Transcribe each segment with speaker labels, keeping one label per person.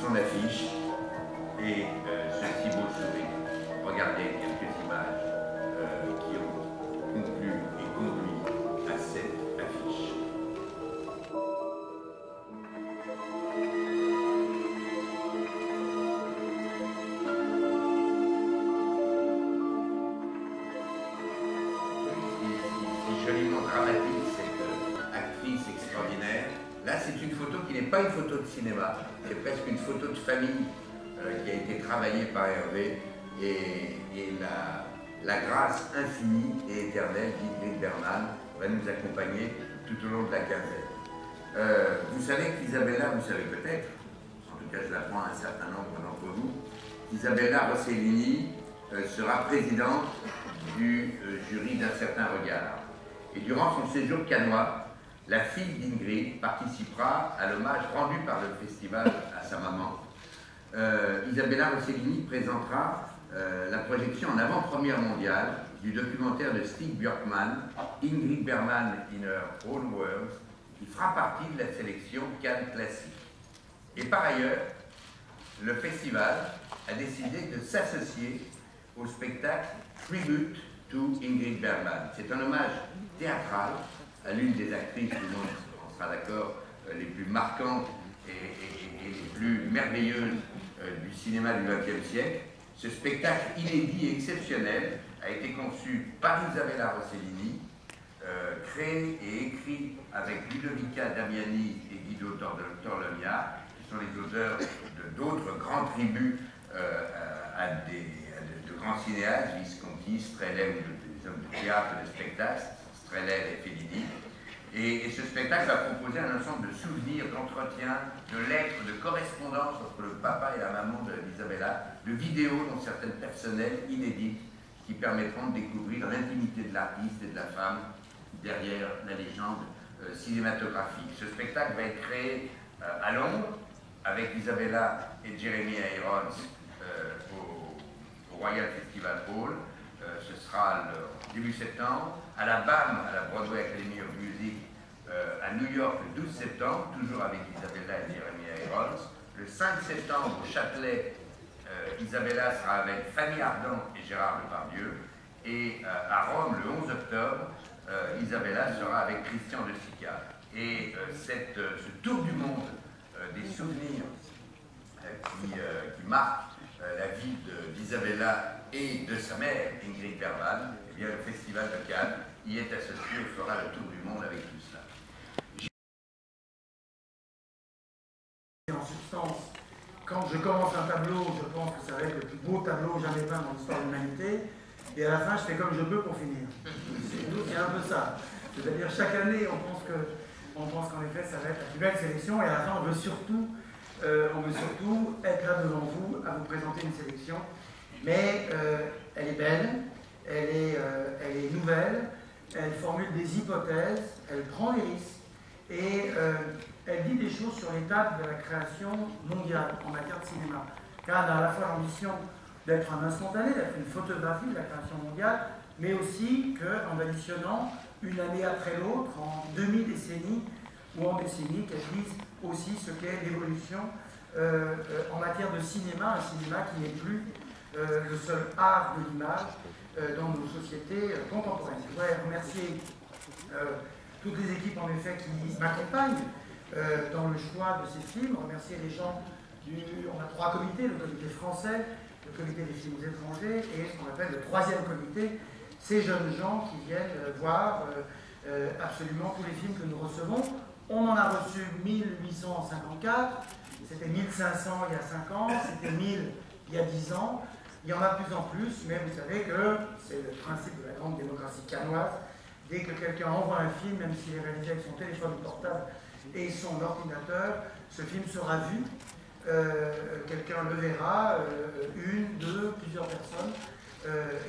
Speaker 1: son affiche et ce si beau sourire. Regardez quelques images qui ont conclu et conduit à cette affiche. Si joliment dramatique cette actrice extraordinaire. Là, c'est une photo qui n'est pas une photo de cinéma, c'est presque une photo de famille qui a été travaillée par Hervé et la grâce infinie et éternelle d'Ingrid Bergman va nous accompagner tout au long de la quinzaine. Vous savez qu'Isabella, vous savez peut-être, en tout cas je l'apprends à un certain nombre d'entre vous, Isabella Rossellini sera présidente du jury d'Un certain regard. Et durant son séjour cannois, la fille d'Ingrid participera à l'hommage rendu par le festival à sa maman. Isabella Rossellini présentera la projection en avant-première mondiale du documentaire de Stig Björkman, Ingrid Bergman in Her Own Words, qui fera partie de la sélection Cannes Classique. Et par ailleurs, le festival a décidé de s'associer au spectacle Tribute to Ingrid Bergman. C'est un hommage théâtral à l'une des actrices du monde, on sera d'accord, les plus marquantes et les plus merveilleuses du cinéma du XXe siècle. Ce spectacle inédit et exceptionnel a été conçu par Isabella Rossellini, créé et écrit avec Ludovica Damiani et Guido Torlonia, qui sont les auteurs d'autres grands tributs de grands cinéastes, Visconti, Strehler, des hommes de théâtre, de spectacle, Strehler et Fellini. Et ce spectacle va proposer un ensemble de souvenirs, d'entretiens, de lettres, de correspondances entre le papa et la maman d'Isabella, de vidéos dont certaines personnelles, inédites, qui permettront de découvrir l'intimité de l'artiste et de la femme derrière la légende cinématographique. Ce spectacle va être créé à Londres avec Isabella et Jeremy Irons au Royal Festival Hall. Ce sera le début septembre, à la BAM, à la Broadway Academy of Music, à New York le 12 septembre, toujours avec Isabella et Jeremy Irons. Le 5 septembre au Châtelet, Isabella sera avec Fanny Ardant et Gérard Depardieu. Et à Rome, le 11 octobre, Isabella sera avec Christian de Sica. Et ce tour du monde des souvenirs qui marquent la vie d'Isabella et de sa mère, Ingrid Bergman, eh bien, le Festival de Cannes y est associé et fera le tour du monde avec tout cela.
Speaker 2: En substance, quand je commence un tableau, je pense que ça va être le plus beau tableau jamais peint dans l'histoire de l'humanité, et à la fin, je fais comme je peux pour finir. C'est un peu ça. C'est-à-dire, chaque année, on pense qu'en effet, ça va être la plus belle sélection, et à la fin, on veut surtout être là devant vous, à vous présenter une sélection. Mais elle est belle, elle est nouvelle, elle formule des hypothèses, elle prend des risques et elle dit des choses sur l'étape de la création mondiale en matière de cinéma. Car elle a à la fois l'ambition d'être un instantané, d'être une photographie de la création mondiale, mais aussi qu'en additionnant une année après l'autre, en demi-décennie ou en décennie, qu'elle dise aussi ce qu'est l'évolution en matière de cinéma, un cinéma qui n'est plus le seul art de l'image dans nos sociétés contemporaines. Je voudrais remercier toutes les équipes en effet qui m'accompagnent dans le choix de ces films, remercier les gens on a 3 comités, le comité français, le comité des films étrangers et ce qu'on appelle le 3e comité, ces jeunes gens qui viennent voir absolument tous les films que nous recevons. On en a reçu 1854, c'était 1500 il y a 5 ans, c'était 1000 il y a 10 ans. Il y en a de plus en plus, mais vous savez que c'est le principe de la grande démocratie cannoise. Dès que quelqu'un envoie un film, même s'il est réalisé avec son téléphone portable et son ordinateur, ce film sera vu. Quelqu'un le verra, une, deux, plusieurs personnes,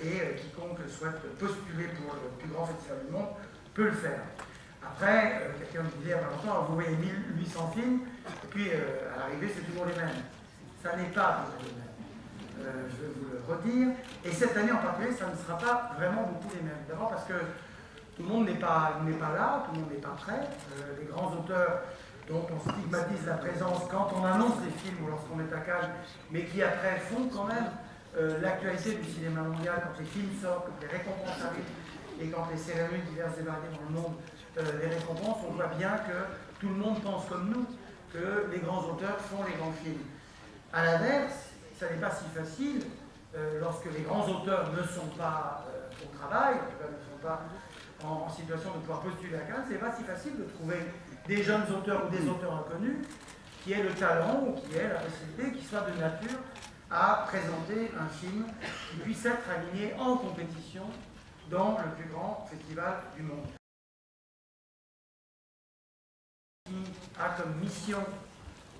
Speaker 2: et quiconque souhaite postuler pour le plus grand festival du monde peut le faire. Après, quelqu'un me disait il y a pas longtemps, vous voyez 1800 films, et puis à l'arrivée c'est toujours les mêmes. Ça n'est pas toujours les mêmes. Je vais vous le redire. Et cette année en particulier, ça ne sera pas vraiment beaucoup les mêmes. D'abord parce que tout le monde n'est pas là, tout le monde n'est pas prêt. Les grands auteurs dont on stigmatise la présence quand on annonce des films ou lorsqu'on est à Cannes, mais qui après font quand même l'actualité du cinéma mondial, quand les films sortent, quand les récompenses arrivent, et quand les cérémonies diverses et variées dans le monde les récompenses, on voit bien que tout le monde pense comme nous, que les grands auteurs font les grands films. À l'inverse, ça n'est pas si facile lorsque les grands auteurs ne sont pas au travail, ne sont pas en situation de pouvoir postuler à Cannes, c'est pas si facile de trouver des jeunes auteurs ou des auteurs inconnus qui aient le talent ou qui aient la possibilité, qui soient de nature à présenter un film qui puisse être aligné en compétition dans le plus grand festival du monde. Qui a comme mission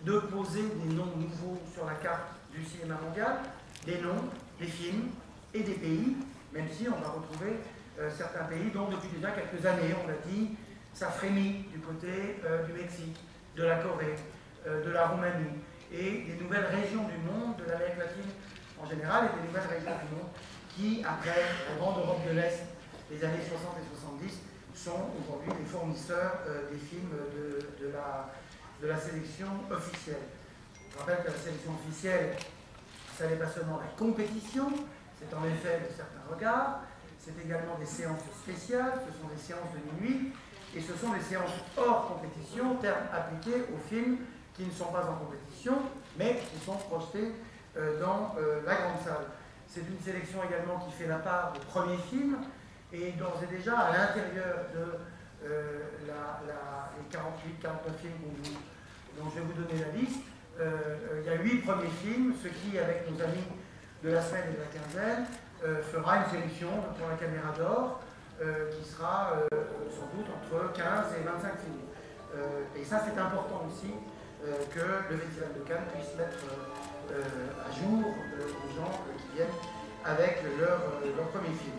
Speaker 2: de poser des noms nouveaux sur la carte du cinéma mondial, des noms, des films et des pays, même si on va retrouver certains pays dont depuis déjà quelques années, on l'a dit, ça frémit du côté du Mexique, de la Corée, de la Roumanie et des nouvelles régions du monde, de l'Amérique latine en général et des nouvelles régions du monde qui, après la grande Europe de l'Est des années 60 et 70, sont aujourd'hui les fournisseurs des films de la sélection officielle. Je rappelle que la sélection officielle, ça n'est pas seulement la compétition, c'est en effet de certains regards, c'est également des séances spéciales, ce sont des séances de minuit, et ce sont des séances hors compétition, terme appliqué aux films qui ne sont pas en compétition, mais qui sont projetés dans la grande salle. C'est une sélection également qui fait la part des premiers films, et d'ores et déjà, à l'intérieur de les 48-49 films dont je vais vous donner la liste, il y a 8 premiers films, ce qui, avec nos amis de la semaine et de la quinzaine, fera une sélection pour la caméra d'or, qui sera sans doute entre 15 et 25 films. Et ça, c'est important aussi que le Festival de Cannes puisse mettre à jour les gens qui viennent avec leur premier film.